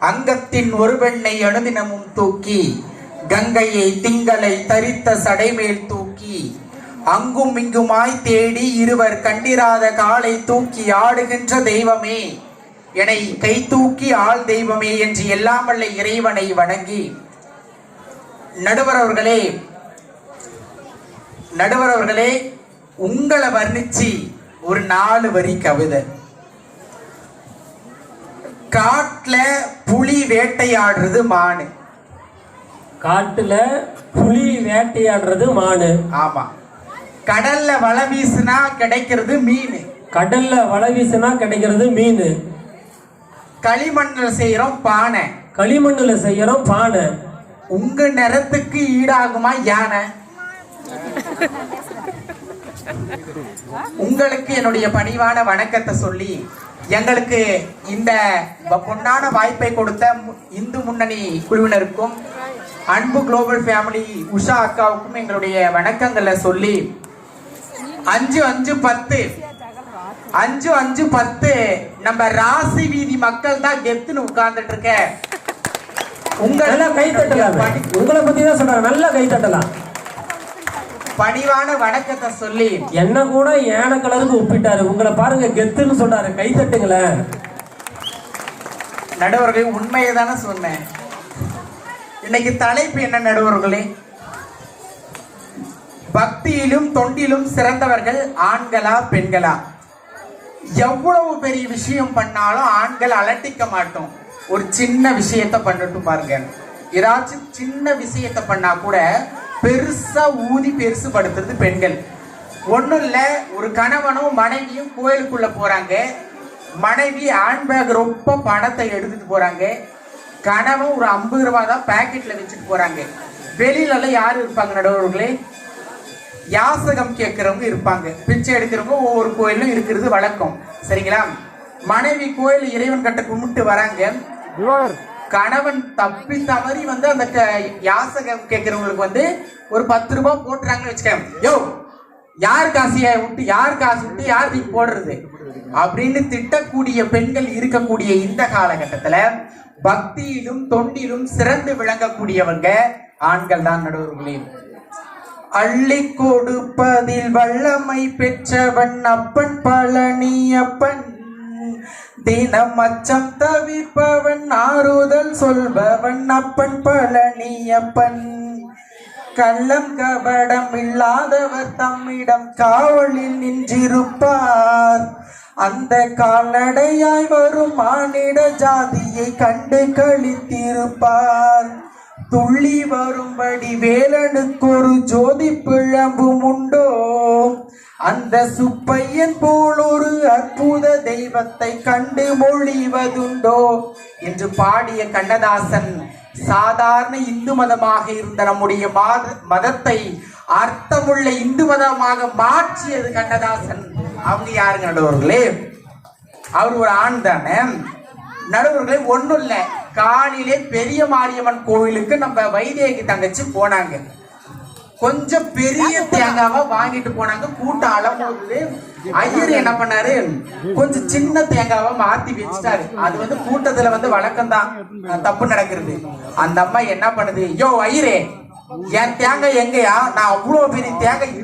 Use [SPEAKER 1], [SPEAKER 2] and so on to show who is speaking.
[SPEAKER 1] அங்கத்தின் ஒரு பெண்ணை அனுதினமும் தூக்கி கங்கையை திங்களை தரித்த சடைமேல் தூக்கி அங்கும் இங்குமாய் தேடி இருவர் கண்டிராத காலை தூக்கி ஆடுகின்ற தெய்வமே, என்னை கை தூக்கி ஆள் தெய்வமே என்று எல்லாம் வல்ல இறைவனை வணங்கி நடுவர் அவர்களே உங்களை வர்ணிச்சு ஒரு 4 வரி கவிதை. காட்டுல புலி வேட்டையாடுறது மானு.
[SPEAKER 2] காட்டுல புலி வேட்டையாடுறது மானு.
[SPEAKER 1] ஆமா. கடல்ல வலை வீசுனா கிடைக்கிறது மீன்.
[SPEAKER 2] கடல்ல வலை வீசுனா கிடைக்கிறது மீன்.
[SPEAKER 1] களிமண்ணுல செய்யறோம் பானை.
[SPEAKER 2] களிமண்ணுல செய்யறோம் பானை.
[SPEAKER 1] உங்க நிறத்துக்கு ஈடாகுமா யானை? உங்களுக்கு என்னுடைய பணிவான வணக்கத்தை சொல்லி எங்களுக்கு இந்த பொன்னான வாய்ப்பை கொடுத்த இந்து முன்னணி குழுவினருக்கும் அன்பு குளோபல் ஃபேமிலி உஷா அக்காவுக்கும் எங்களுடைய வணக்கங்களை சொல்லி 5-5-10 நம்ம ராசி வீதி மக்கள் தான் கெத்துன்னு உட்கார்ந்துட்டு இருக்க.
[SPEAKER 2] உங்களை கை தட்டலாம். உங்களை பத்தி தான் சொல்றாங்க, நல்லா கை தட்டலாம்.
[SPEAKER 1] பணிவான வணக்கத்தை சொல்லி
[SPEAKER 2] என்ன கூட ஏன கலருக்கு ஒப்பிட்டாரு. உங்களை பாருங்க கெத்துன்னு சொல்றாரு, கை தட்டுங்களேன்.
[SPEAKER 1] நடுவர்களே உண்மையை தானே சொன்னேன். இன்னைக்கு தலைப்பு என்ன நடுவர்களே? பக்தியிலும் தொண்டிலும் சிறந்தவர்கள் ஆண்களா பெண்களா? எவ்வளவு பெரிய விஷயம் பண்ணாலும் ஆண்கள் அலட்டிக்க மாட்டோம். ஒரு சின்ன விஷயத்தை பண்ணிட்டு பாருங்க. ஏதாச்சும் சின்ன விஷயத்தை பண்ணா கூட பெருசா ஊதி பெருசு படுத்துறது பெண்கள். ஒன்றும் இல்லை, ஒரு கணவனும் மனைவியும் கோயிலுக்குள்ள போறாங்க. மனைவி ஹேண்ட்பேக் ரொம்ப பணத்தை எடுத்துட்டு போறாங்க. கணவன் ஒரு 50 ரூபாய் தான் பேக்கெட்ல வச்சுட்டு போறாங்க. வெளியில யாரு இருப்பாங்க நடுவர்களே? யாசகம் கேட்கிறவங்க இருப்பாங்க, பிச்சை எடுக்கிறவங்க ஒவ்வொரு கோயிலும் இருக்கிறது வழக்கம். சரிங்களா? மனைவி கோயில் இறைவன் கட்ட கும்பிட்டு வராங்க. கணவன் தப்பி தவறி அந்த யாசகம் கேட்கிறவங்களுக்கு ஒரு 10 ரூபாய் போட்டுறாங்கன்னு வச்சுக்கோங்க. யோ, யார் காசியை விட்டு யார் காசு விட்டு யார் நீ போடுறது அப்படின்னு திட்டக்கூடிய பெண்கள் இருக்கக்கூடிய இந்த காலகட்டத்துல பக்தியிலும் தொண்டிலும் சிறந்து விளங்கக்கூடியவங்க ஆண்கள் தான் நடுவர்களே. அள்ளி கொடுப்பதில் வல்லமை பெற்றவன் அப்பன் பழனியப்பன். தினம் அச்சம் தவிப்பவன் ஆறுதல் சொல்பவன் அப்பன் பழனியப்பன். கள்ளம் கபடம் இல்லாதவர் தம்மிடம் காவலில் நின்றிருப்பார். அந்த கால்நடையாய் வரும் மானிட ஜாதியை கண்டு கழித்திருப்பார். துள்ளி வரும்படி வேலனுக்கு ஒரு ஜோதி பிழம்பும் உண்டோ? அந்த சுப்பையன் போல் ஒரு அற்புத தெய்வத்தை கண்டு மொழிவதுண்டோ என்று பாடிய கண்ணதாசன் சாதாரண இந்து மதமாக இருந்த நம்முடைய மதத்தை அர்த்தமுள்ள இந்து மதமாக மாற்றியது கண்ணதாசன். அவங்க யாருங்க நடுவர்களே? அவர் ஒரு ஆண் தானே நடுவர்களே. ஒன்றும் இல்லை, காலையிலே பெரிய மாரியம்மன் கோவிலுக்கு நம்ம வைதேகி தங்கச்சி போனாங்க. கொஞ்சம் பெரிய தேங்காவை வாங்கிட்டு போனாங்க. கூட்டம் அளம்போது ஐயர் என்ன பண்ணாரு, கொஞ்சம் சின்ன தேங்காவை மாத்தி வச்சுட்டாரு. அது கூட்டத்துல வழக்கம் தான், தப்பு நடக்கிறது. அந்த அம்மா என்ன பண்ணுது, யோ ஐயரே, என் தேங்காய் எங்கயா? நான் அவ்வளவு பெரிய தேங்காய்